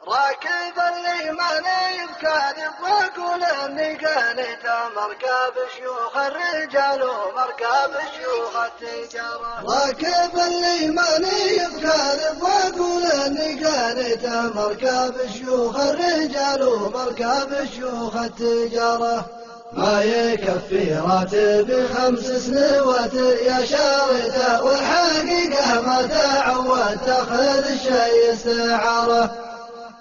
راكب الإيماني بكاذب وأقول إني قانت مركب شيوخ الرجال ومركب شيوخ التجارة. راكب الإيماني بكاذب وأقول إني قانت مركب شيوخ الرجال ومركب شيوخ التجارة. ما يكفي راتب 5 سنوات يا شارته، والحقيقة ما تعود تاخذ الشي استعارة.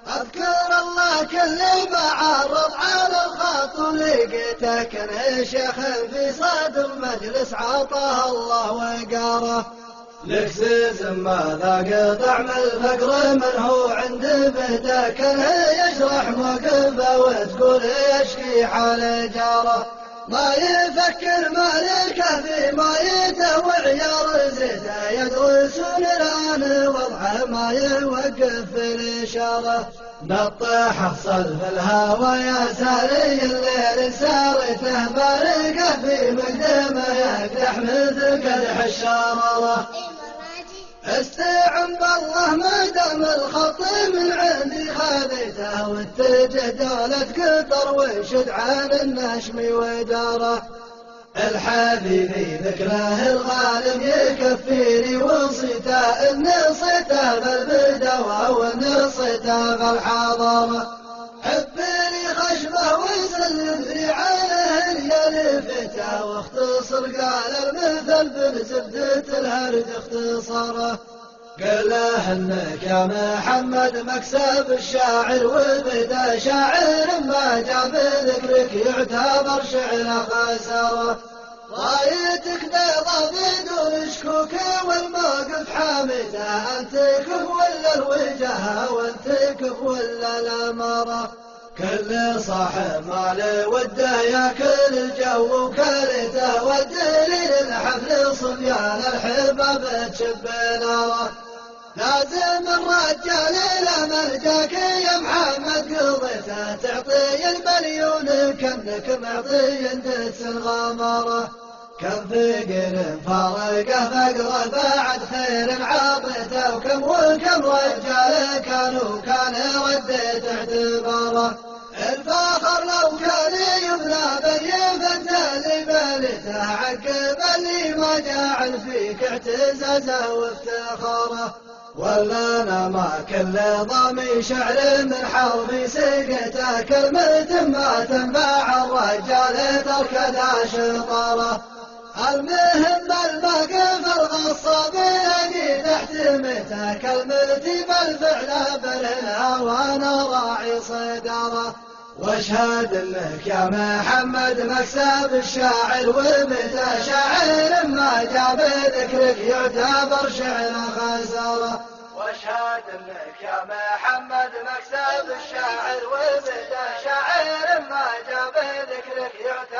أذكر الله كل ما عرض على الخط ولقيته كان شيخ في صدر مجلس عطاه الله وقاره. لكسس ما ذاق طعم الفقر من هو عند بيته، كان يشرح موقفه وتقول يشكي حال جاره. ما يفكر مالكه في مايته وعيار زيته، يدرسون الآن وضعه ما يوقف في الإشارة. نطح حصل في الهوى يا ساري الليل سارته، بارقه في مقدمه يقدح مثل قدح الشرارة. استعن بالله ما دام الخط من عندي خذيته، واتجه دولة قطر وانشد عن النشم وداره. الحبيبي ذكره الغالب يكفيني وصيته، إن صيته بالبدوى وإن صيته بالحضارة. حبني خشبه وسلم لي عليه يلفته، واختصر قال المثل بزبدة الهرد اختصاره. قل له انك يا محمد مكسب الشاعر، وبدا شاعر ما جاب ذكرك يعتبر شعر خساره. رايتك بيضا بدون شكوك والموقف حامده، انت كف ولا الوجهه وانت كف ولا الاماره. كل صاحب مال وده ياكل الجو وكلته، والدليل الحفل صبيان الحباب تشب ناره. لازم الرجال لما جاك يا محمد قضيته، تعطي المليون كأنك معطي دس الغمره. كم فقر فارقه فقره بعد خير عطيته، وكم رجال كان رديت اعتباره. الفاخر لو كان يبنى باليفت اللي بنيته، عقب اللي ما جعل فيك اعتزازه وافتخاره. ولا انا ما كل ضامي شعر من حربي سقته، كلمة ما تنفع الرجال تركض شطاره. المهم المقف الغصة بيدي تحتمته، كلمتي بالفعل بالهنا وانا راعي صداره. واشهد انك يا محمد مكسب الشاعر، ومتى شاعر ما جاب ذكرك يعتبر شعر خساره. واشهد انك يا محمد مكسب الشاعر، ومتى شاعر ما جاب ذكرك يعتبر